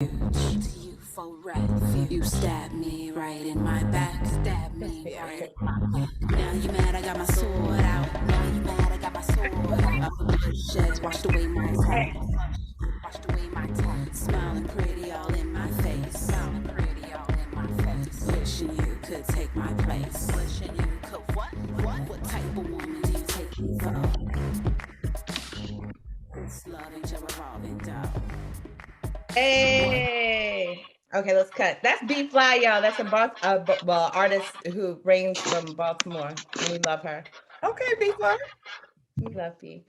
To you for refuge. You stabbed me right in my back. Stabbed me right in my back. Now you mad I got my sword out. Now you mad I got my sword out. Bloodshed washed away my tears. Washed away my tears. Smiling pretty all in my face. Smiling pretty all in my face. Wishing you could take my place. Wishing you could what? What type of woman do you take me for? This love ain't your revolving door. Hey. Okay, let's cut. That's B Fly, y'all. That's a artist who reigns from Baltimore, and we love her. Okay, B Fly. We love B.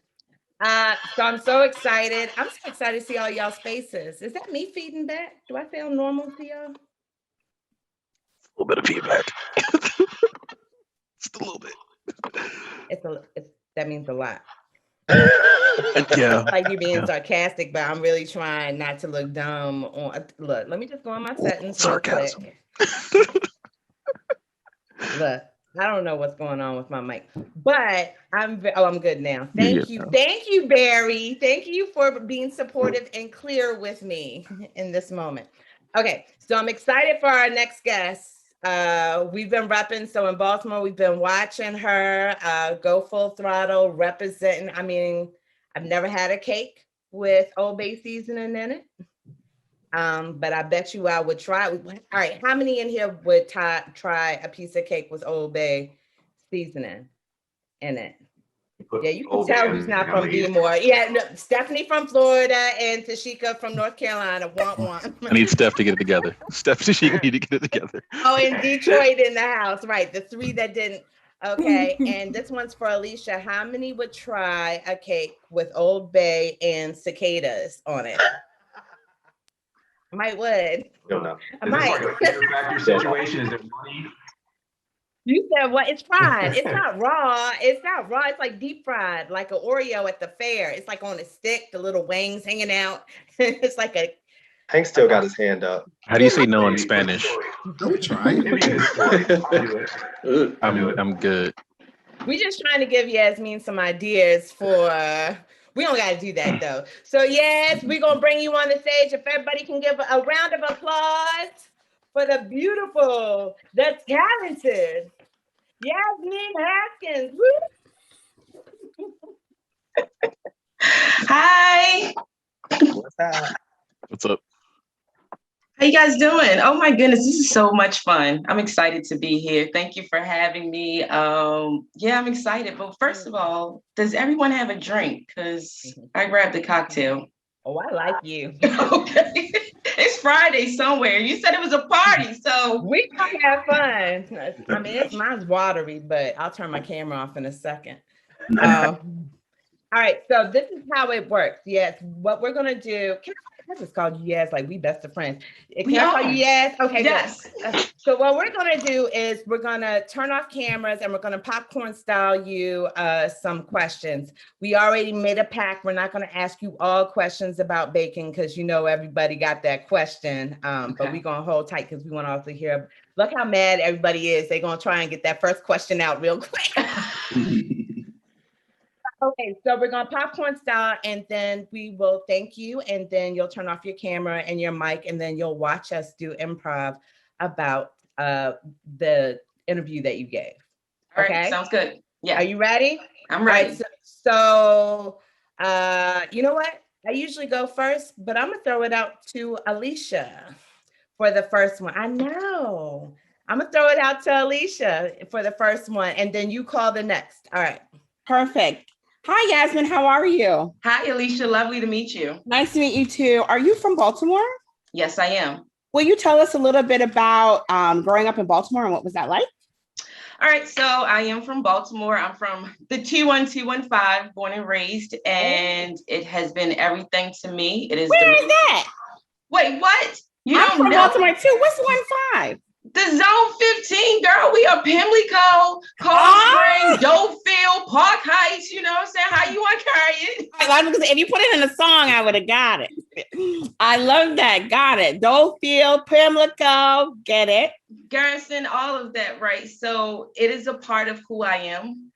So I'm so excited. I'm so excited to see all y'all's faces. Is that me feeding back? Do I sound normal to y'all? A little bit of feedback. Just a little bit. That means a lot. Yeah. Like you're being sarcastic, but I'm really trying not to look dumb. Look, let me just go on my settings. Sarcasm. Look, I don't know what's going on with my mic, but I'm good now. Thank you, Barry. Thank you for being supportive and clear with me in this moment. Okay, so I'm excited for our next guest. We've been repping, so in Baltimore, we've been watching her go full throttle, representing. I mean, I've never had a cake with Old Bay seasoning in it. But I bet you I would try. All right, how many in here would try a piece of cake with Old Bay seasoning in it? Yeah, you can tell who's not from B-More. Yeah, no, Stephanie from Florida and Tashika from North Carolina. Want. I need Steph to get it together. Steph, Tashika need to get it together. Oh, and Detroit in the house, right? The three that didn't. Okay, and this one's for Alicia. How many would try a cake with Old Bay and cicadas on it? I might would. I don't know. I might. Is this like a fear factor situation? Is there money? You said what? It's fried. It's not raw. It's not raw. It's like deep fried, like an Oreo at the fair. It's like on a stick, the little wings hanging out. It's like a. Hank still got his hand up. How do you say no in Spanish? Don't try. I'm good. We just trying to give Jasmine some ideas for. We don't got to do that though. So yes, we're gonna bring you on the stage. If everybody can give a round of applause for the beautiful, the talented Jasmine Haskins. Hi. What's up? How you guys doing? Oh my goodness, this is so much fun. I'm excited to be here. Thank you for having me. Yeah, I'm excited. But first of all, does everyone have a drink? Because I grabbed a cocktail. Oh, I like you. Okay. It's Friday somewhere. You said it was a party, so we gonna have fun. I mean, mine's watery, but I'll turn my camera off in a second. All right, so this is how it works. Yes, what we're gonna do. I just called you Yes, like we best of friends. Can I call you Yes? Okay, yes. So what we're gonna do is we're gonna turn off cameras and we're gonna popcorn style you some questions. We already made a pact. We're not gonna ask you all questions about baking because you know everybody got that question. But we're gonna hold tight because we want to also hear. Look how mad everybody is. They're gonna try and get that first question out real quick. Okay, so we're gonna popcorn style, and then we will thank you, and then you'll turn off your camera and your mic, and then you'll watch us do improv about the interview that you gave. All right, sounds good. Yeah. Are you ready? I'm ready. Right, so you know what? I usually go first, but I'm gonna throw it out to Alicia for the first one. I know. I'm gonna throw it out to Alicia for the first one, and then you call the next. All right. Perfect. Hi, Jasmine. How are you? Hi, Alicia. Lovely to meet you. Nice to meet you too. Are you from Baltimore? Yes, I am. Will you tell us a little bit about growing up in Baltimore and what was that like? All right, so I am from Baltimore. I'm from the 21215, born and raised, and it has been everything to me. It is. Where is that? Wait, what? I'm from Baltimore too. What's 15? The Zone 15, girl. We are Pimlico, Cold Spring, Doefield, Park Heights. You know what I'm saying? How you want to carry it? If you put it in a song, I would have got it. I love that. Got it. Doefield, Pimlico, get it. Garrison, all of that, right? So it is a part of who I am.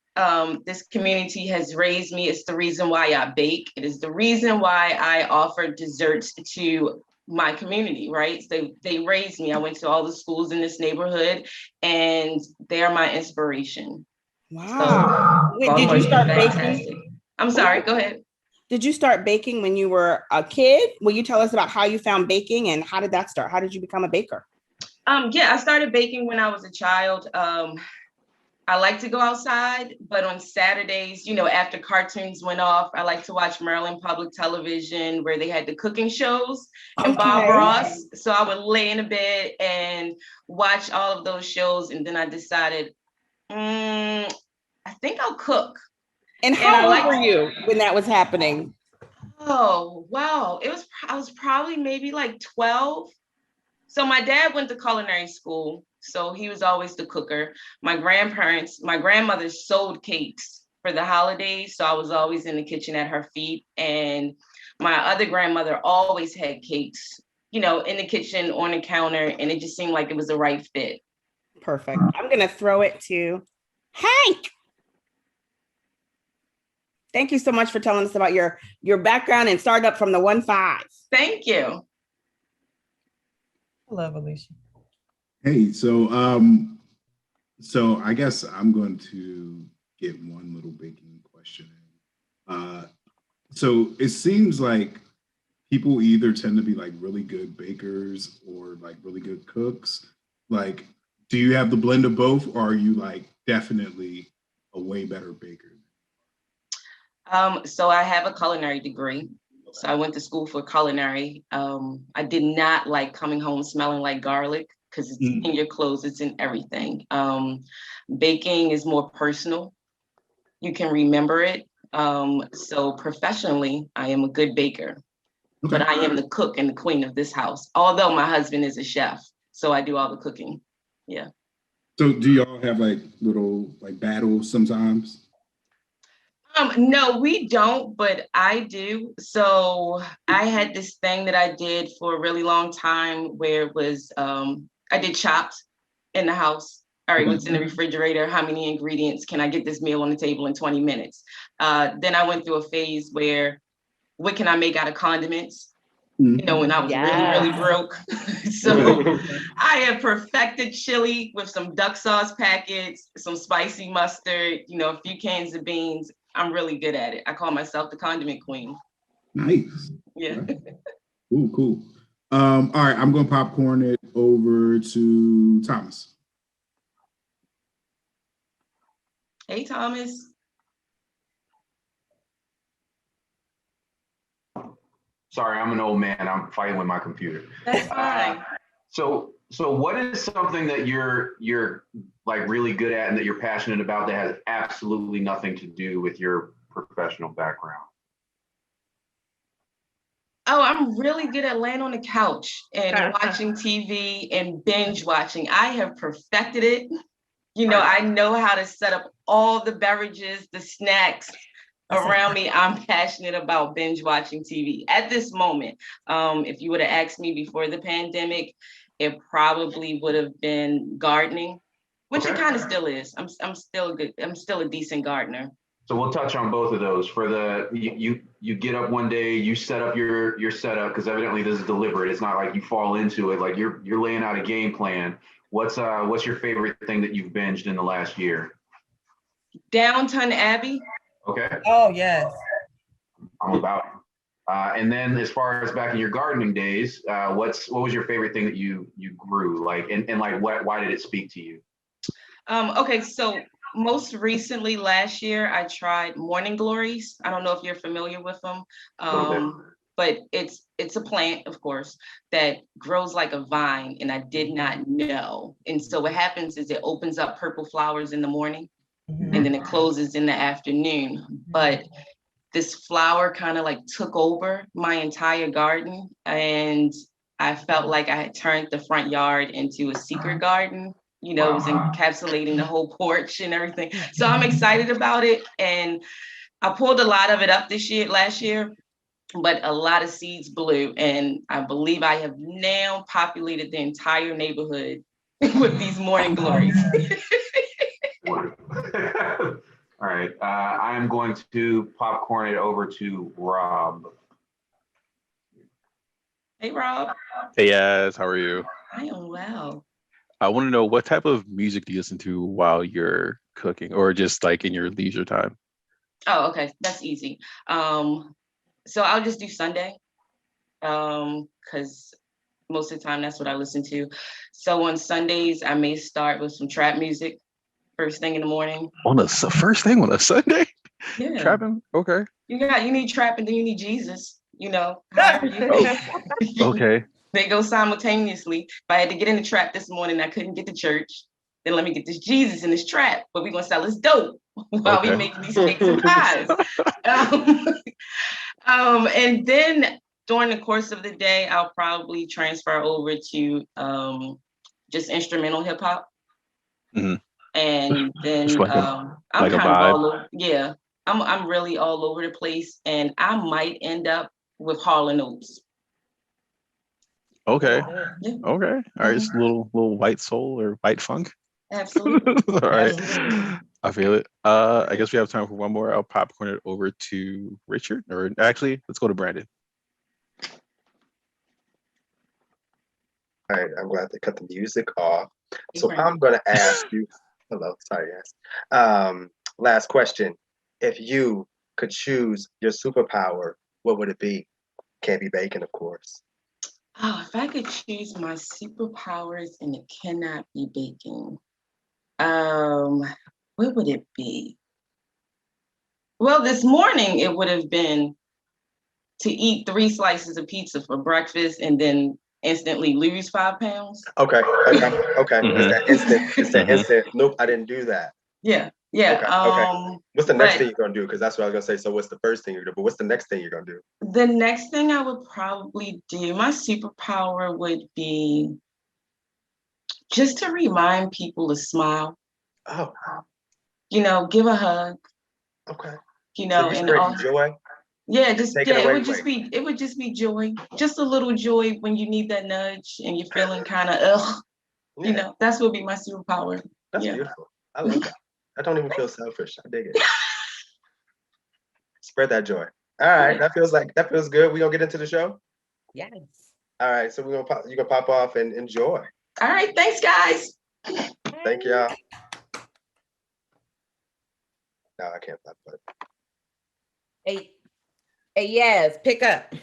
This community has raised me. It's the reason why I bake. It is the reason why I offer desserts to my community, right? They raised me. I went to all the schools in this neighborhood, and they're my inspiration. Wow. So Wait, did you Baltimore's start been baking? fantastic. I'm sorry, go ahead. Did you start baking when you were a kid? Will you tell us about how you found baking and how did that start? How did you become a baker? Yeah, I started baking when I was a child. I like to go outside, but on Saturdays, you know, after cartoons went off, I like to watch Maryland Public Television where they had the cooking shows and Bob Okay. Ross. So I would lay in a bed and watch all of those shows. And then I decided, I think I'll cook. And how old were you when that was happening? Oh, wow. I was probably maybe like 12. So my dad went to culinary school, so he was always the cooker. My grandmother sold cakes for the holidays, so I was always in the kitchen at her feet. And my other grandmother always had cakes, you know, in the kitchen on the counter, and it just seemed like it was the right fit. Perfect. I'm gonna throw it to Hank. Thank you so much for telling us about your background and startup from the 1-5. Thank you. I love Alicia. Hey, so I guess I'm going to get one little baking question in. So it seems like people either tend to be like really good bakers or like really good cooks. Like, do you have the blend of both, or are you like definitely a way better baker? So I have a culinary degree. So I went to school for culinary. I did not like coming home smelling like garlic because it's in your clothes, it's in everything. Baking is more personal. You can remember it. So professionally, I am a good baker, but I am the cook and the queen of this house. Although my husband is a chef, so I do all the cooking. Yeah. So do y'all have like little like battles sometimes? No, we don't, but I do. So I had this thing that I did for a really long time where it was, I did chopped in the house. All right, what's in the refrigerator? How many ingredients? Can I get this meal on the table in 20 minutes? Then I went through a phase where, what can I make out of condiments? You know, when I was really broke. So I have perfected chili with some duck sauce packets, some spicy mustard, you know, a few cans of beans. I'm really good at it. I call myself the condiment queen. Nice. Yeah. Ooh, cool. All right, I'm gonna popcorn it over to Thomas. Hey, Thomas. Sorry, I'm an old man. I'm fighting with my computer. That's fine. So what is something that you're like really good at and that you're passionate about that has absolutely nothing to do with your professional background? Oh, I'm really good at laying on the couch and watching TV and binge watching. I have perfected it. You know, I know how to set up all the beverages, the snacks around me. I'm passionate about binge watching TV at this moment. If you would have asked me before the pandemic, it probably would have been gardening, which it kind of still is. I'm still a decent gardener. So we'll touch on both of those. For the you get up one day, you set up your setup because evidently this is deliberate. It's not like you fall into it. Like you're laying out a game plan. What's your favorite thing that you've binged in the last year? Downton Abbey. Okay. Oh yes. I'm about it. And then as far as back in your gardening days, what was your favorite thing that you grew? Like and like why did it speak to you? Okay, so most recently last year I tried morning glories. I don't know if you're familiar with them. But it's a plant, of course, that grows like a vine, and I did not know. And so what happens is it opens up purple flowers in the morning, and then it closes in the afternoon. But this flower kind of like took over my entire garden, and I felt like I had turned the front yard into a secret garden. You know, it was encapsulating the whole porch and everything. So I'm excited about it, and I pulled a lot of it up last year. But a lot of seeds blew, and I believe I have now populated the entire neighborhood with these morning glories. All right, I am going to popcorn it over to Rob. Hey, Rob. Hey, Yas, how are you? I am well. I want to know what type of music do you listen to while you're cooking or just like in your leisure time? Oh, okay. That's easy. So I'll just do Sunday. Because most of the time that's what I listen to. So on Sundays, I may start with some trap music first thing in the morning. On the first thing on a Sunday? Yeah. Trapping? Okay. You need trap and then you need Jesus, however Okay. they go simultaneously. If I had to get in the trap this morning, I couldn't get to church. Then let me get this Jesus in this trap, but we're gonna sell this dope while we making these steaks and pies. And then during the course of the day, I'll probably transfer over to just instrumental hip hop. Mhm. And then Just like I'm like a kind of vibe. all over. Yeah, I'm really all over the place, and I might end up with Hall and Oates. Okay. Yeah. Okay. All right. It's a little white soul or white funk. Absolutely. All right. Absolutely. I feel it. I guess we have time for one more. I'll popcorn it over to Richard, or actually, let's go to Brandon. All right, I'm glad they cut the music off. So Right. I'm going to ask you. Hello, sorry, guys. Last question. If you could choose your superpower, what would it be? Can't be bacon, of course. Oh, if I could choose my superpowers and it cannot be baking, what would it be? Well, this morning it would have been to eat 3 slices of pizza for breakfast and then instantly lose 5 pounds. Okay. It's Mhm. that instant. It's that Mhm. instant. Nope, I didn't do that. Yeah. Okay. What's the next thing you're gonna do? Because that's what I was gonna say. So what's the first thing you're gonna do? But what's the next thing you're gonna do? The next thing I would probably do, my superpower would be just to remind people to smile. Oh, Give a hug. okay. So So you and spreading all. joy? Yeah, Taking away it would just be joy. Just a little joy when you need that nudge and you're feeling kind of ugh. Yeah, That's what would be my superpower. that's Yeah. beautiful. I love that. I don't even feel selfish. I dig it. Spread that joy. All right, that feels good. We gonna get into the show. Yes. All right, so you gonna pop off and enjoy. All right, thanks, guys. Thank y'all. No, I can't pop it. Hey, yes, pick up.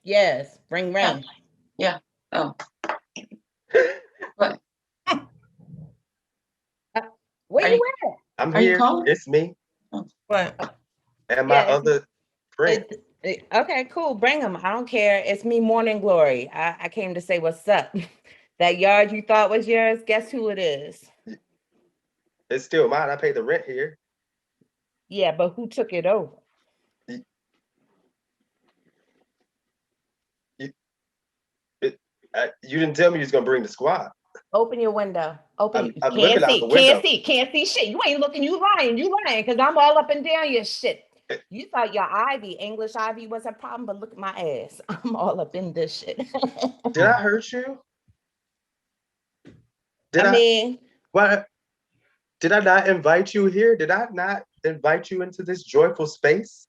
Yes, ring. Yeah. Oh. What? Where Are you you- at? I'm Are you here. calling? It's me What? and my Yeah, other friend. Okay, cool. Bring them. I don't care. It's me, Morning Glory. I came to say what's up. That yard you thought was yours, guess who it is? It's still mine. I pay the rent here. Yeah, but who took it over? You didn't tell me you was gonna bring the squad. Open your window. Open it. I'm looking out the window. Can't see shit. You ain't looking, you lying, because I'm all up and down your shit. You thought your English Ivy was a problem, but look at my ass. I'm all up in this shit. Did I hurt you? What? Did I not invite you here? Did I not invite you into this joyful space?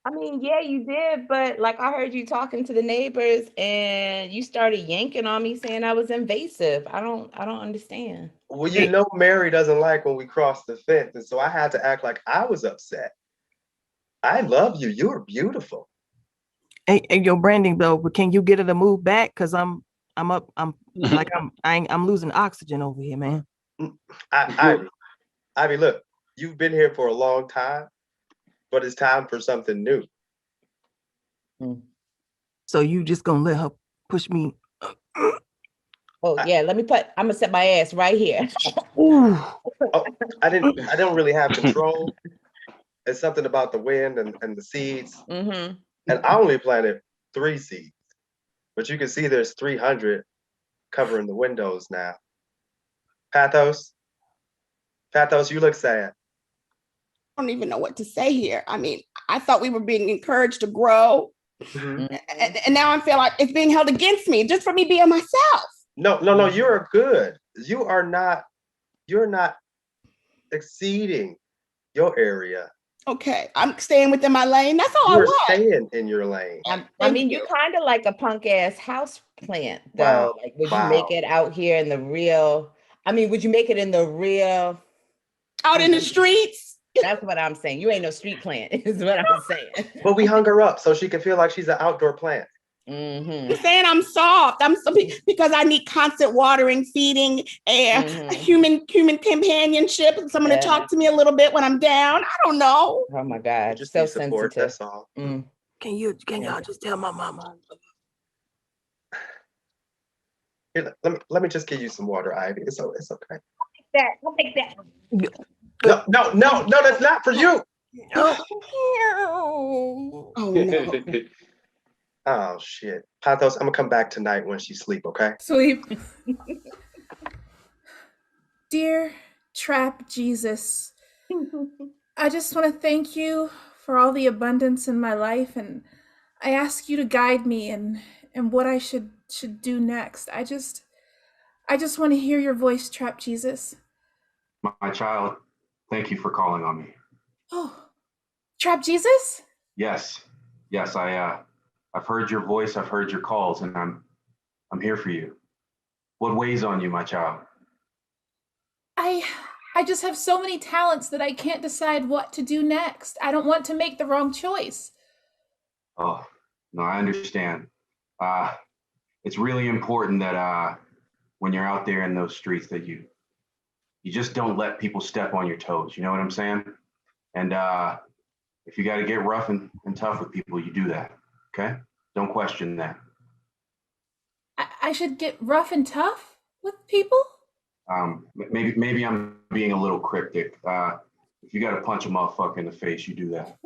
I mean, yeah, you did, but like I heard you talking to the neighbors and you started yanking on me saying I was invasive. I don't understand. Well, Mary doesn't like when we cross the fence, and so I had to act like I was upset. I love you. You're beautiful. Hey, your branding though, but can you get her to move back? Cause I'm losing oxygen over here, man. Ivy, look, you've been here for a long time, but it's time for something new. So you just gonna let her push me? Oh yeah, I'm gonna set my ass right here. Ooh. I don't really have control. It's something about the wind and the seeds. Mm-hmm. And I only planted 3 seeds, but you can see there's 300 covering the windows now. Pathos, you look sad. I don't even know what to say here. I mean, I thought we were being encouraged to grow. Mm-hmm. And now I feel like it's being held against me just for me being myself. No, you're good. You're not exceeding your area. Okay, I'm staying within my lane. That's all I You're want. staying in your lane. I mean, you're kind of like a punk ass house plant, though. Wow. Like, would you make it out here in the real? I mean, would you make it in the real? Out in the streets? That's what I'm saying. You ain't no street plant, is what I'm saying. But we hung her up so she can feel like she's an outdoor plant. Mm-hmm. You're saying I'm soft. I'm so because I need constant watering, feeding, and human companionship, and someone to talk to me a little bit when I'm down. I don't know. Oh my God, Just so support. sensitive. That's all. Mm. Can y'all just tell my mama? Here, let me just give you some water, Ivy. It's okay. I'll take that. No, that's not for you. Oh no. Oh shit. Pathos, I'm gonna come back tonight when she's asleep, okay? Sleep. Dear Trap Jesus, I just want to thank you for all the abundance in my life, and I ask you to guide me and what I should do next. I just want to hear your voice, Trap Jesus. My child, thank you for calling on me. Oh, Trap Jesus? Yes, I've heard your voice, I've heard your calls, and I'm here for you. What weighs on you, my child? I just have so many talents that I can't decide what to do next. I don't want to make the wrong choice. Oh, no, I understand. It's really important that when you're out there in those streets that you just don't let people step on your toes. You know what I'm saying? And if you got to get rough and tough with people, you do that. Okay? Don't question that. I should get rough and tough with people? Maybe I'm being a little cryptic. If you got to punch a motherfucker in the face, you do that.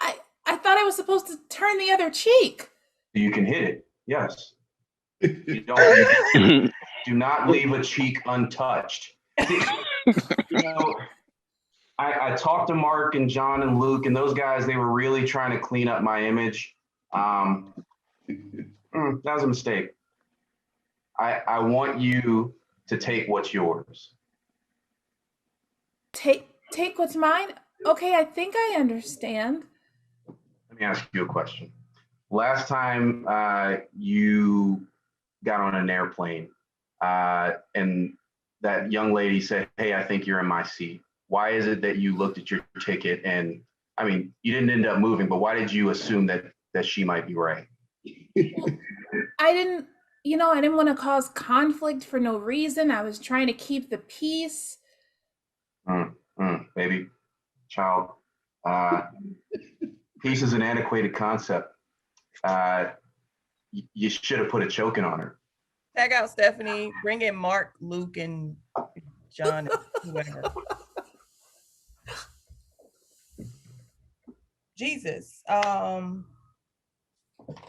I thought I was supposed to turn the other cheek. You can hit it. Yes. Do not leave a cheek untouched. I talked to Mark and John and Luke, and those guys, they were really trying to clean up my image. That was a mistake. I want you to take what's yours. Take what's mine? Okay, I think I understand. Let me ask you a question. Last time you got on an airplane and that young lady said, "Hey, I think you're in my seat." Why is it that you looked at your ticket and, I mean, you didn't end up moving, but why did you assume that she might be right? I didn't want to cause conflict for no reason. I was trying to keep the peace. Baby, child, peace is an antiquated concept. You should have put a choking on her. Tag out Stephanie, bring in Mark, Luke, and John, and whoever. Jesus,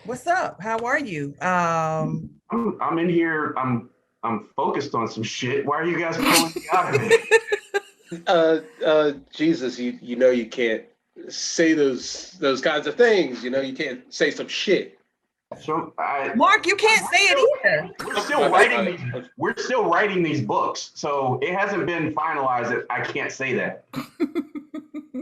what's up? How are you? I'm in here. I'm focused on some shit. Why are you guys pulling me out of it? Jesus, you know you can't say those kinds of things. You know you can't say some shit. So Mark, you can't say it either. We're still writing these books, so it hasn't been finalized that I can't say that.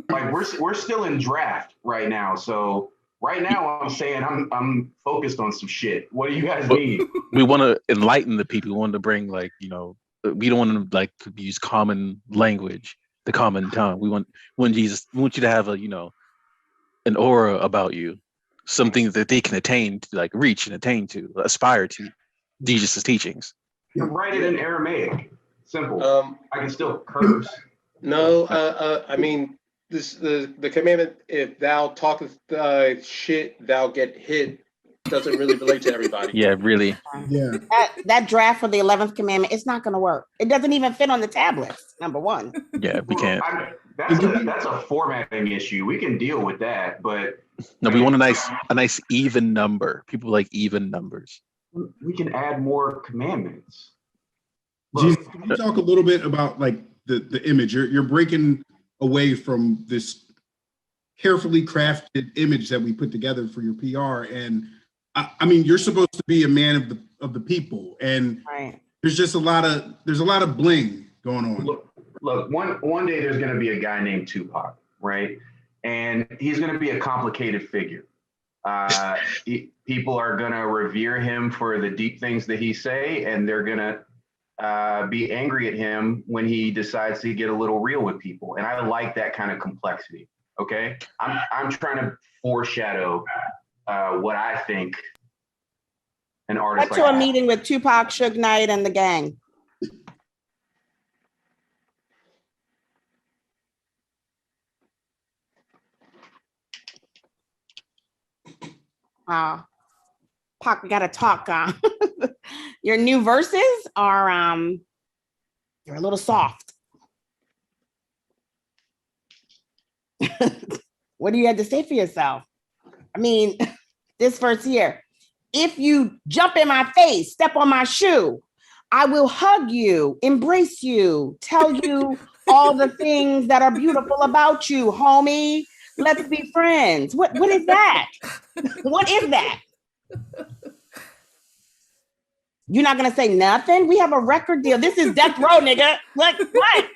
Like we're still in draft right now, so right now I'm saying I'm focused on some shit. What do you guys need? We want to enlighten the people. We want to bring we don't want to use common language, the common tongue. We want Jesus. We want you to have an aura about you, something that they can attain to, reach and attain to, aspire to. Jesus' teachings. You write it in Aramaic. Simple. I can still curse. No, I mean. The commandment, if thou talkest shit, thou get hit, doesn't really relate to everybody. Yeah, really. Yeah. That draft for the 11th commandment, it's not going to work. It doesn't even fit on the tablets, number one. Yeah, we can't. That's a formatting issue. We can deal with that, but no, we want a nice even number. People like even numbers. We can add more commandments. Jesus, can you talk a little bit about the image? You're breaking away from this carefully crafted image that we put together for your PR, and I mean, you're supposed to be a man of the people, and there's just a lot of bling going on. look, one day there's going to be a guy named Tupac, right? And he's going to be a complicated figure. People are going to revere him for the deep things that he say, and they're going to be angry at him when he decides to get a little real with people. And I like that kind of complexity. Okay, I'm trying to foreshadow what I think an artist. Got to a meeting with Tupac, Suge Knight, and the gang. Pac, we gotta talk. Your new verses are you're a little soft. What do you have to say for yourself? I mean, this verse here. If you jump in my face, step on my shoe, I will hug you, embrace you, tell you all the things that are beautiful about you, homie. Let's be friends. What is that? What is that? You're not gonna say nothing? We have a record deal. This is death row, nigga. Like what?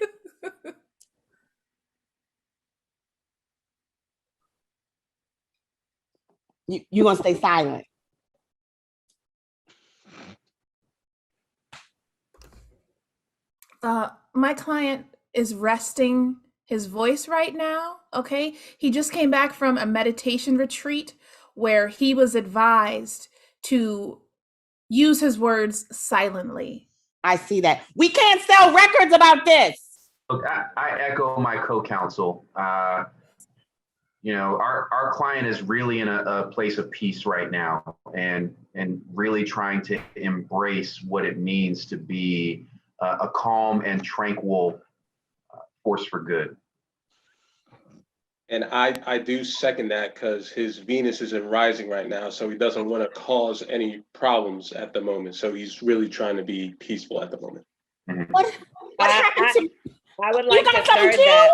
You gonna stay silent? My client is resting his voice right now, okay? He just came back from a meditation retreat where he was advised to use his words silently. I see that. We can't sell records about this. Look, I echo my co-counsel. You know, our client is really in a place of peace right now and really trying to embrace what it means to be a calm and tranquil force for good. And I do second that because his Venus is in rising right now, so he doesn't want to cause any problems at the moment. So he's really trying to be peaceful at the moment. What happened to I would like to third that.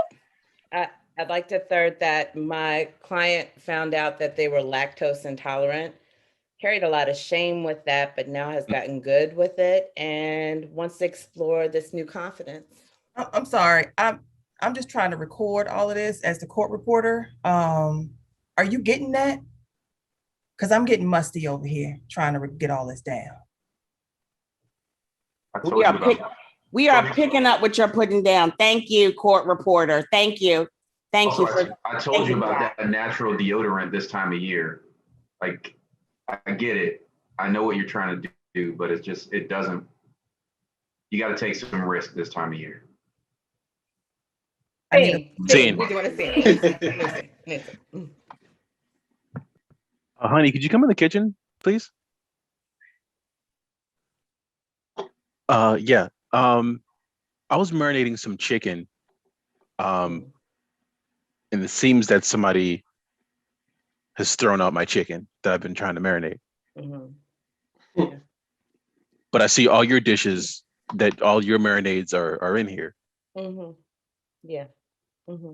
I'd like to third that my client found out that they were lactose intolerant, carried a lot of shame with that, but now has gotten good with it and wants to explore this new confidence. I'm sorry. I'm just trying to record all of this as the court reporter. Are you getting that? Because I'm getting musty over here trying to get all this down. We are picking up what you're putting down. Thank you, court reporter. Thank you. Thank you. I told you about that natural deodorant this time of year. Like, I get it. I know what you're trying to do, but it's just, it doesn't, you got to take some risk this time of year. Honey, could you come in the kitchen, please? Yeah. I was marinating some chicken. And it seems that somebody has thrown out my chicken that I've been trying to marinate. Mm-hmm. Yeah. But I see all your dishes, that all your marinades are in here. Mm-hmm. Yeah. Mm-hmm.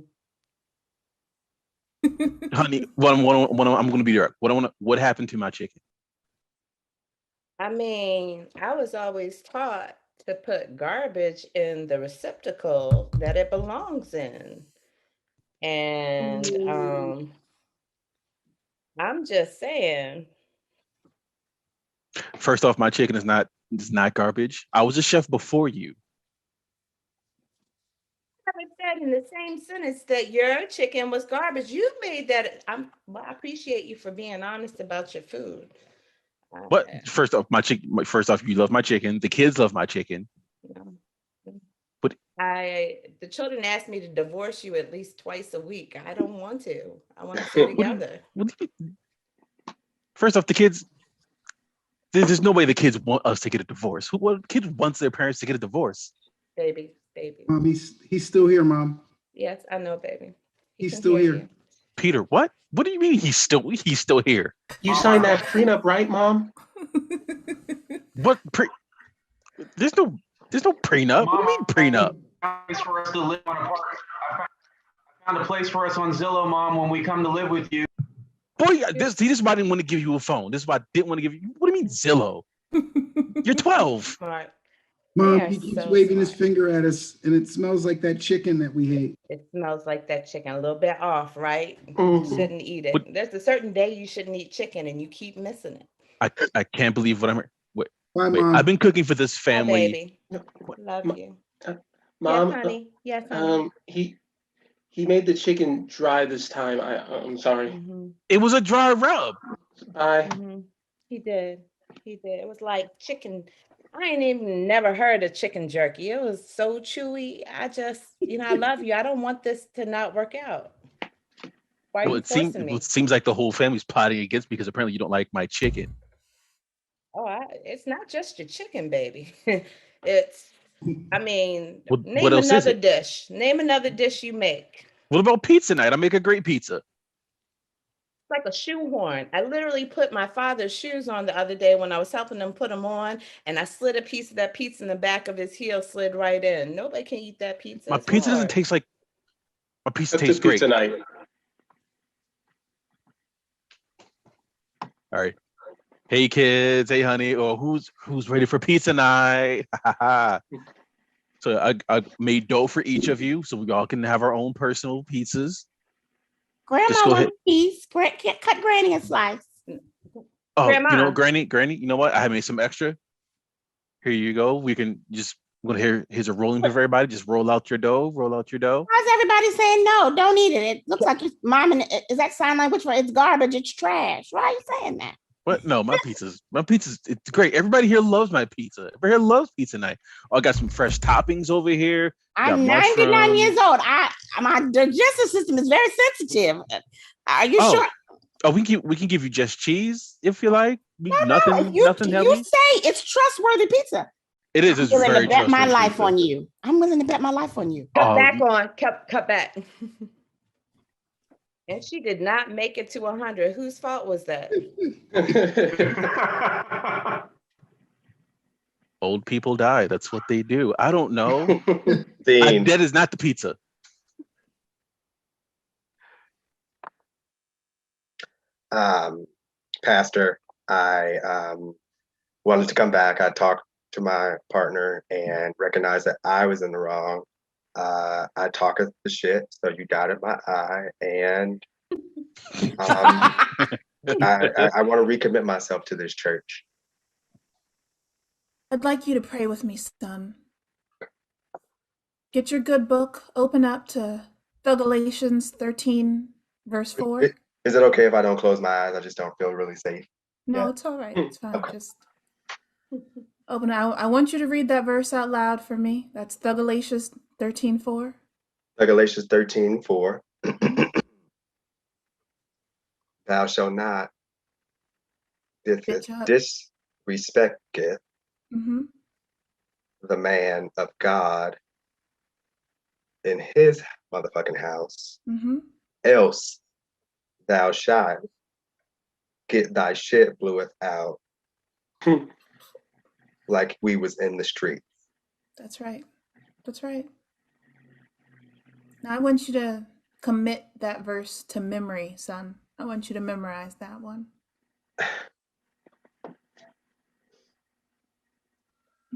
Honey, I'm going to be direct. What happened to my chicken? I mean, I was always taught to put garbage in the receptacle that it belongs in. And I'm just saying. First off, my chicken is not garbage. I was a chef before you. I said in the same sentence that your chicken was garbage. You made that. I appreciate you for being honest about your food. But first off, you love my chicken. The kids love my chicken. No. But the children asked me to divorce you at least twice a week. I don't want to. I want to stay together. First off, the kids. There's no way the kids want us to get a divorce. What kid wants their parents to get a divorce? Baby. Mom, he's still here, Mom. Yes, I know, baby. He's still here. You. Peter, what? What do you mean he's still here? You signed that prenup, right, Mom? What There's no prenup. What do you mean prenup? Place for us to live on a park. I found a place for us on Zillow, Mom, when we come to live with you. Boy, this is why I didn't want to give you a phone. This is why I didn't want to give you. What do you mean Zillow? You're 12. All right. Mom, are he keeps so waving his smart. finger at us, and it smells like that chicken that we hate. It smells like that chicken, a little bit off, right? You Mhm. shouldn't eat What- it. There's a certain day you shouldn't eat chicken, and you keep missing it. I can't believe what I'm. Wait, Bye, wait. Mom. I've been cooking for this Hi, family. baby. Love Ma- you. Mom, Yes, honey. Yes, honey. he made the chicken dry this time. I'm sorry. Mm-hmm. It was a dry rub. Bye. Mm-hmm. He did. He did. It was like chicken. I ain't even never heard of chicken jerky. It was so chewy. I just, I love you. I don't want this to not work out. Why are Well, you forcing me? it seems like the whole family's plotting against me because apparently you don't like my chicken. Oh, it's not just your chicken, baby. It's, What name else is another it? dish. Name another dish you make. What about pizza night? I make a great pizza. It's like a shoehorn. I literally put my father's shoes on the other day when I was helping him put them on, and I slid a piece of that pizza in the back of his heel, slid right in. Nobody can eat that pizza. My It's pizza doesn't hard. taste like my pizza Up to tastes great. pizza night. All right. Hey kids, hey honey, or who's ready for pizza night? So I made dough for each of you, so we all can have our own personal pizzas. Grandma Just go wants ahead. a piece. Cut Granny a slice. Oh, Grandma. Granny, you know what? I made some extra. Here you go. We can just here's a rolling pin for everybody. Just roll out your dough. Roll out your dough. How's everybody saying no? Don't eat it. It looks like it's mom and is that sign language for it's garbage, it's trash. Why are you saying that? What? No, my pizza's it's great. Everybody here loves my pizza. Everybody here loves pizza night. Oh, I got some fresh toppings over here. I'm 99 years old. My digestive system is very sensitive. Are you sure? Oh, we can give you just cheese if you like. No. If Nothing you heavy. say it's trustworthy pizza, It is. It's I'm willing very to bet my trustworthy life pizza. on you. I'm willing to bet my life on you. Cut back. And she did not make it to 100. Whose fault was that? Old people die. That's what they do. I don't know. Fiend. That is not the pizza. Pastor, I wanted to come back. I talked to my partner and recognized that I was in the wrong. I talked the shit, so you dotted my I, and I want to recommit myself to this church. I'd like you to pray with me, son. Get your good book, open up to Galatians 13, verse 4. Is it okay if I don't close my eyes? I just don't feel really safe. No, it's all right. It's fine. Okay. Just open it. I want you to read that verse out loud for me. That's Galatians 13:4. Galatians 13:4. Thou shalt not disrespecteth the man of God in his motherfucking house. Else thou shalt get thy shit bloweth out like we was in the street. That's right. That's right. Now I want you to commit that verse to memory, son. I want you to memorize that one.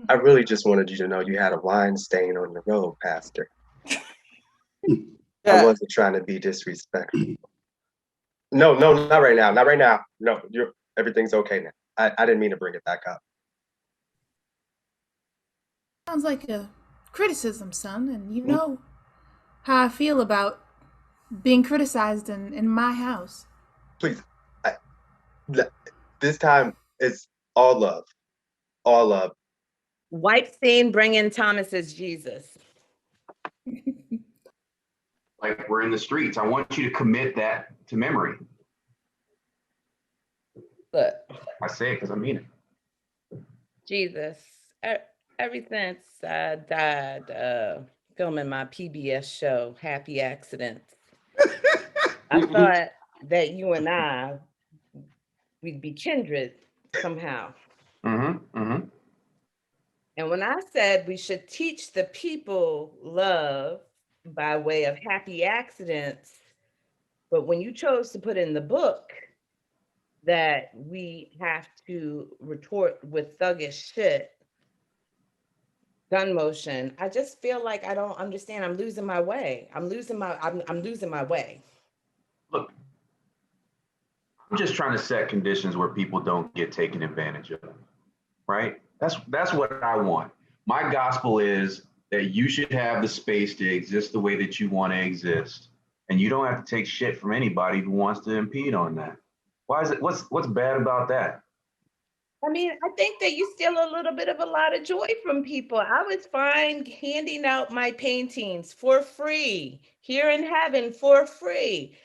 I really just wanted you to know you had a wine stain on the road, Pastor. I wasn't trying to be disrespectful. No, not right now. Not right now. No, everything's okay now. I didn't mean to bring it back up. Sounds like a criticism, son, and you know how I feel about being criticized in my house. Please, this time it's all love. All love. Wipe scene, bring in Thomas's Jesus. Like we're in the streets. I want you to commit that to memory. Look, I say it because I mean it. Jesus, ever since I died filming my PBS show, Happy Accidents, I thought that you and I, we'd be kindred somehow. And when I said we should teach the people love by way of happy accidents, but when you chose to put in the book that we have to retort with thuggish shit, gun motion. I just feel like I don't understand. I'm losing my way. I'm losing my way. Look, I'm just trying to set conditions where people don't get taken advantage of, right? That's what I want. My gospel is that you should have the space to exist the way that you want to exist, and you don't have to take shit from anybody who wants to impede on that. Why is it? What's bad about that? I mean, I think that you steal a little bit of a lot of joy from people. I was fine handing out my paintings for free here in heaven for free.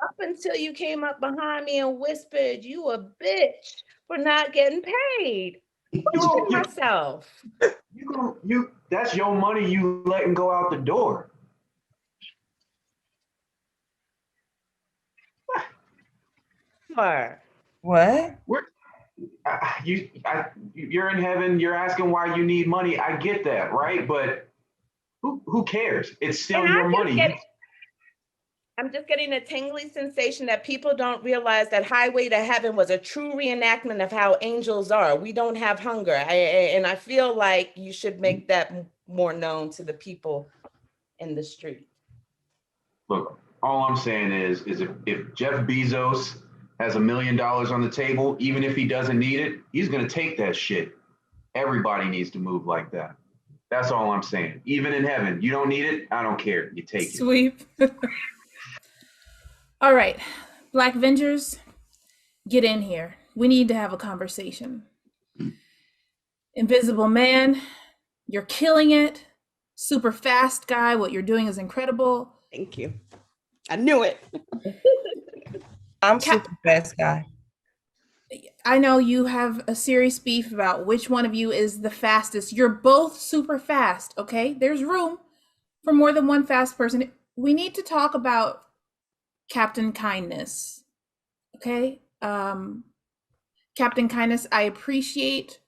Up until you came up behind me and whispered, "You a bitch for not getting paid." Questioning myself. That's your money you letting go out the door. What? You're in heaven. You're asking why you need money. I get that, right? But who cares? It's still your money. I'm just getting a tingly sensation that people don't realize that Highway to Heaven was a true reenactment of how angels are. We don't have hunger. And I feel like you should make that more known to the people in the street. Look, all I'm saying is if Jeff Bezos has $1 million on the table, even if he doesn't need it, he's going to take that shit. Everybody needs to move like that. That's all I'm saying. Even in heaven, you don't need it. I don't care. You take it. Sweep. All right, Black Avengers, get in here. We need to have a conversation. Invisible Man, you're killing it. Super fast guy. What you're doing is incredible. Thank you. I knew it. I'm super fast guy. I know you have a serious beef about which one of you is the fastest. You're both super fast, okay? There's room for more than one fast person. We need to talk about Captain Kindness, okay? Captain Kindness, I appreciate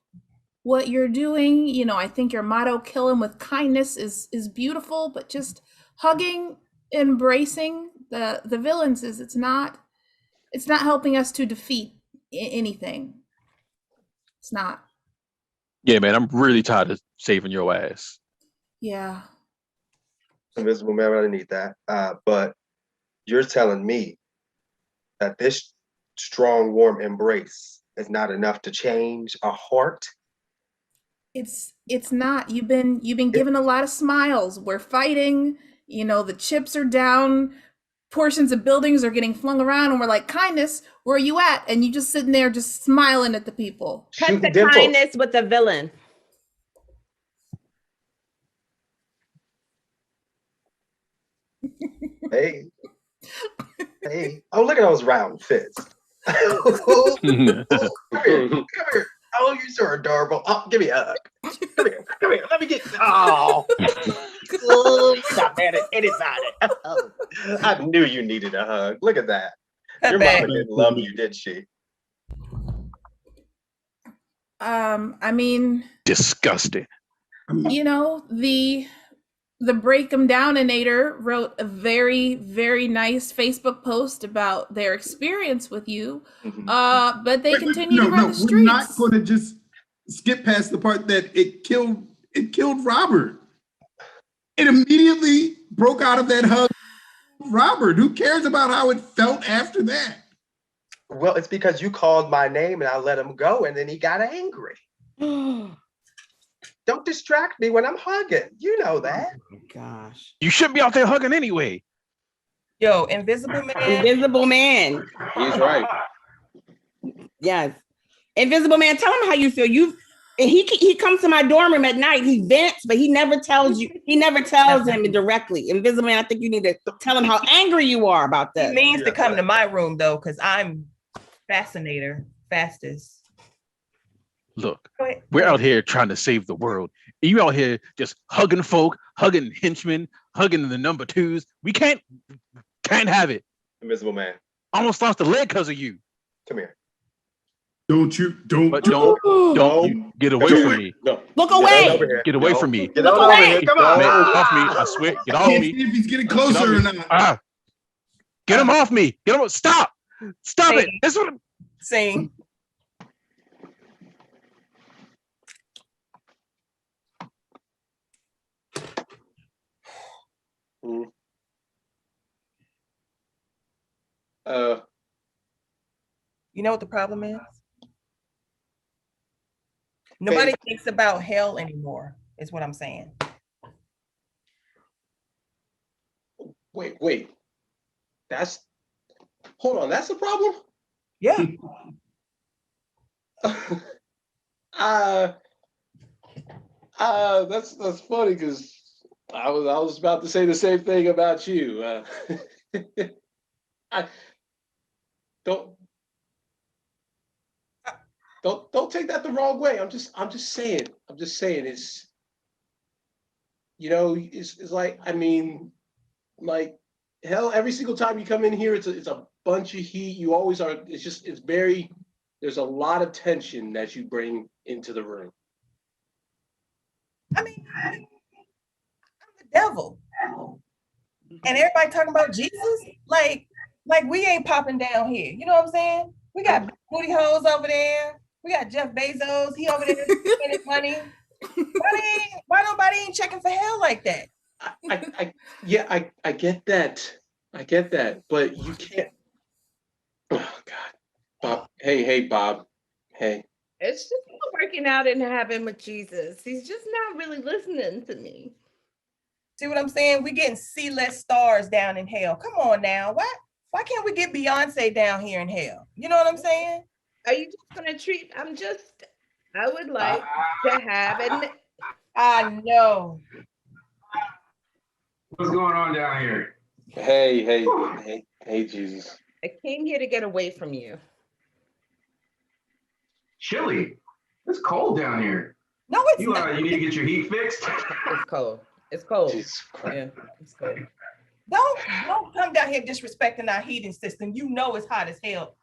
what you're doing. You know, I think your motto, "Kill him with kindness," is beautiful, but just hugging, embracing the villains it's not helping us to defeat anything. It's not. Yeah, man, I'm really tired of saving your ass. Yeah. Invisible Man, I need that. But you're telling me that this strong, warm embrace is not enough to change a heart? It's not. You've been given a lot of smiles. We're fighting, you know, the chips are down, portions of buildings are getting flung around, and we're like, "Kindness, where are you at?" And you just sitting there just smiling at the people. Cut the kindness with the villain. Hey. Oh, look at those round fists. Come here. Oh, you're so adorable. Oh, give me a hug. Come here. Let me get. Oh. Stop that. It is on it. Oh. I knew you needed a hug. Look at that. Your mama didn't love you, did she? I mean, disgusting. You know, the Break 'em Downinator wrote a very, very nice Facebook post about their experience with you. But they continue to run the streets. We're not going to just skip past the part that it killed Robert. It immediately broke out of that hug. Robert, who cares about how it felt after that? Well, it's because you called my name and I let him go, and then he got angry. Don't distract me when I'm hugging. You know that. Oh my gosh. You shouldn't be out there hugging anyway. Yo, Invisible Man. Invisible Man. He's right. Yes. Invisible Man, tell him how you feel. He comes to my dorm room at night. He vents, but he never tells you. He never tells him directly. Invisible Man, I think you need to tell him how angry you are about that. He means to come to my room though, because I'm fastest. Look, we're out here trying to save the world. And you out here just hugging folk, hugging henchmen, hugging the number twos. We can't have it. Invisible Man. I almost lost a leg because of you. Come here. Don't you get away from me. No. Look away. Get away from me. Get over here. Come on. Man, off me. I swear. Get off me. See if he's getting closer or not. Get him off me. Get him. Stop it. That's what I'm saying. You know what the problem is? Nobody thinks about hell anymore, is what I'm saying. Wait. Hold on, that's the problem? Yeah. That's funny because I was about to say the same thing about you. I don't take that the wrong way. I'm just saying it's, you know, it's like, I mean, like, hell, every single time you come in here, it's a bunch of heat. You always are. It's very, there's a lot of tension that you bring into the room. I mean, I'm the devil. And everybody talking about Jesus? Like we ain't popping down here. You know what I'm saying? We got booty holes over there. We got Jeff Bezos. He over there spending money. Why nobody ain't checking for hell like that? I get that. I get that. But you can't. Oh God, Bob. Hey, Bob. Hey. It's just not working out in heaven with Jesus. He's just not really listening to me. See what I'm saying? We getting C-list stars down in hell. Come on now. Why can't we get Beyonce down here in hell? You know what I'm saying? Are you just gonna treat? I would like to have it. I know. What's going on down here? Hey, Jesus. I came here to get away from you. Chilly. It's cold down here. No, it's not. You need to get your heat fixed. It's cold. It's cold. Jesus Christ. Yeah, it's cold. Don't come down here disrespecting our heating system. You know it's hot as hell.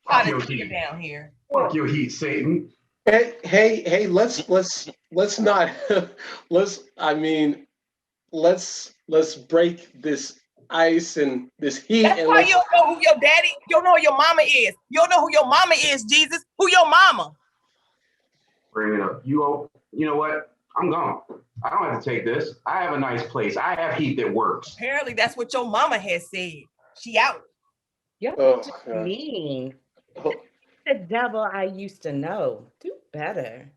Hot as hell down here. Fuck your heat, Satan. Hey, let's not let's break this ice and this heat. That's why you don't know who your daddy, you don't know who your mama is. You don't know who your mama is, Jesus. Who your mama? Bring it up. You know what? I'm gone. I don't have to take this. I have a nice place. I have heat that works. Apparently that's what your mama has said. She out. You're just mean. The devil I used to know. Do better.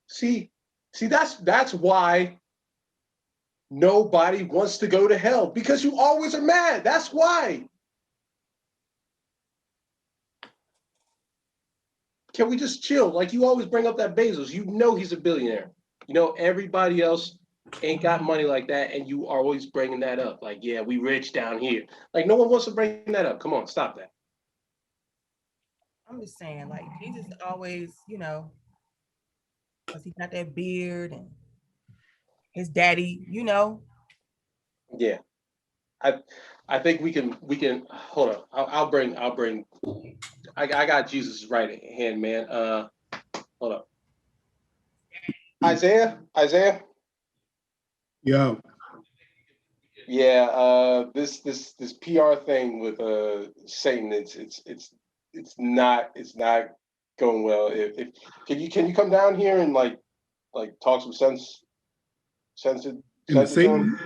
See, that's why nobody wants to go to hell, because you always are mad. That's why. Can we just chill? Like, you always bring up that Bezos. You know he's a billionaire. You know everybody else ain't got money like that, and you are always bringing that up. Like, yeah, we rich down here. Like, no one wants to bring that up. Come on, stop that. I'm just saying, like, Jesus always, you know, because he got that beard and his daddy, you know. Yeah, I think we can hold on. I'll bring. I got Jesus' right hand, man. Hold up. Isaiah. Yo. Yeah. This PR thing with Satan. It's not going well. If can you come down here and like talk some sense to Satan?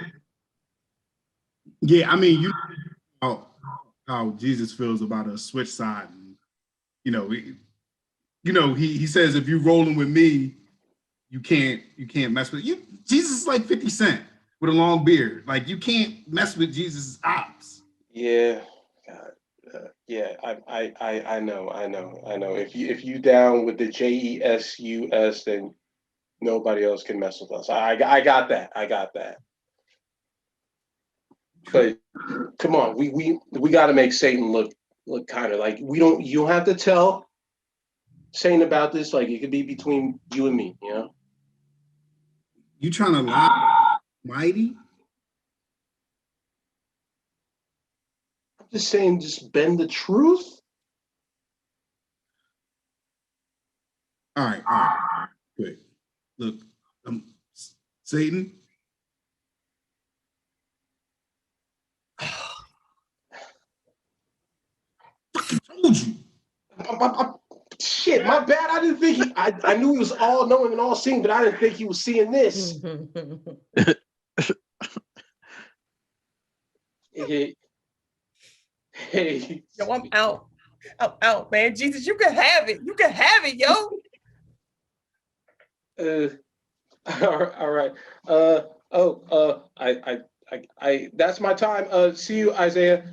Yeah, I mean, you know how Jesus feels about a switch side, and he says if you're rolling with me, you can't mess with you. Jesus is like 50 Cent with a long beard. Like, you can't mess with Jesus' ops. Yeah, God. Yeah, I know. If you down with the JESUS, then nobody else can mess with us. I got that. But come on, we got to make Satan look kind of like you don't have to tell Satan about this. Like, it could be between you and me, you know. You trying to lie, mighty? I'm just saying, just bend the truth. All right. Good. Look, Satan. Fucking told you. Shit, my bad. I didn't think I knew he was all knowing and all seeing, but I didn't think he was seeing this. Hey. Yo, I'm out. I'm out, man. Jesus, you can have it. You can have it, yo. All right. I that's my time. See you, Isaiah.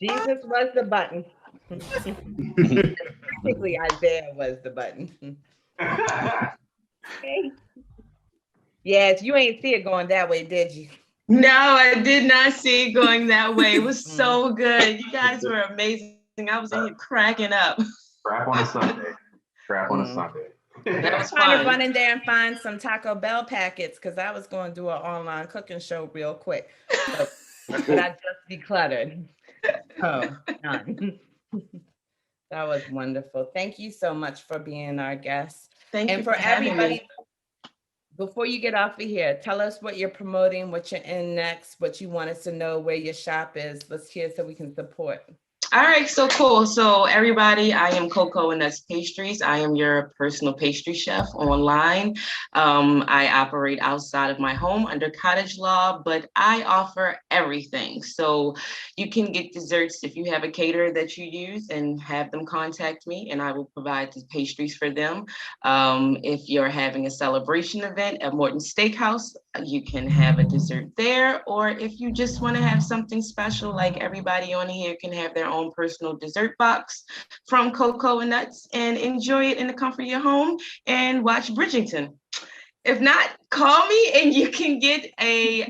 Jesus was the button. Technically, Isaiah was the button. Okay. Yes, you ain't see it going that way, did you? No, I did not see it going that way. It was so good. You guys were amazing. I was in here cracking up. Crap on a Sunday. Crap on a Sunday. That was trying to fun. run in there and find some Taco Bell packets because I was going to do an online cooking show real quick. But I just decluttered. Oh, none. That was wonderful. Thank you so much for being our guest. Thank you and for having everybody, me. before you get off of here, tell us what you're promoting, what you're in next, what you want us to know, where your shop is. Let's hear so we can support. All right, so cool. So everybody, I am Coco and Nuts Pastries. I am your personal pastry chef online. I operate outside of my home under cottage law, but I offer everything. So you can get desserts if you have a caterer that you use and have them contact me and I will provide the pastries for them. If you're having a celebration event at Morton Steakhouse, you can have a dessert there. Or if you just want to have something special, like everybody on here can have their own personal dessert box from Coco and Nuts and enjoy it in the comfort of your home and watch Bridgerton. If not, call me and you can get a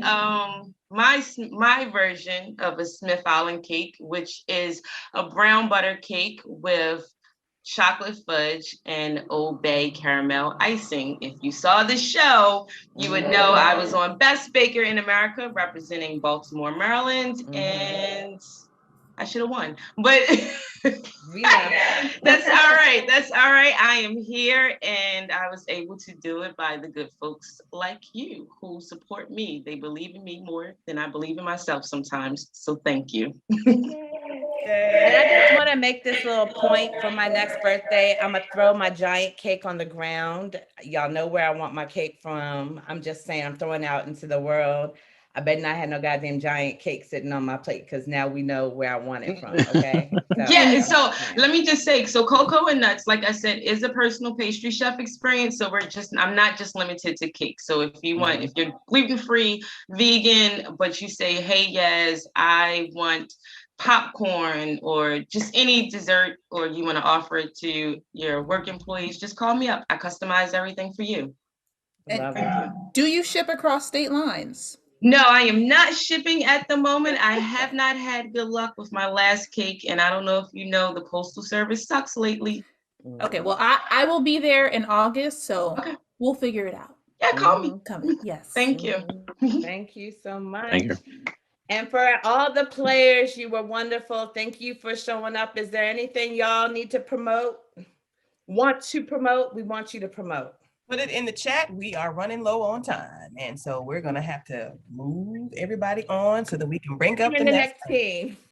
my version of a Smith Island cake, which is a brown butter cake with chocolate fudge and Old Bay caramel icing. If you saw the show, you would know I was on Best Baker in America representing Baltimore, Maryland, and I should have won, but that's all right. That's all right. I am here and I was able to do it by the good folks like you who support me. They believe in me more than I believe in myself sometimes. So thank you. And I just want to make this little point for my next birthday. I'm going to throw my giant cake on the ground. Y'all know where I want my cake from. I'm just saying, I'm throwing it out into the world. I bet not have no goddamn giant cake sitting on my plate because now we know where I want it from. Okay. So let me just say, so Coco and Nuts, like I said, is a personal pastry chef experience. So I'm not just limited to cake. So if you want, if you're gluten-free, vegan, but you say, hey, yes, I want popcorn or just any dessert, or you want to offer it to your work employees, just call me up. I customize everything for you. And do you ship across state lines? No, I am not shipping at the moment. I have not had good luck with my last cake. And I don't know if you know, the Postal Service sucks lately. Okay, well, I will be there in August, so we'll figure it out. Yeah, call me. Come. Yes. Thank you. Thank you so much. Thank you. And for all the players, you were wonderful. Thank you for showing up. Is there anything y'all need to promote? Want to promote? We want you to promote. Put it in the chat. We are running low on time. And so we're going to have to move everybody on so that we can bring up the next team.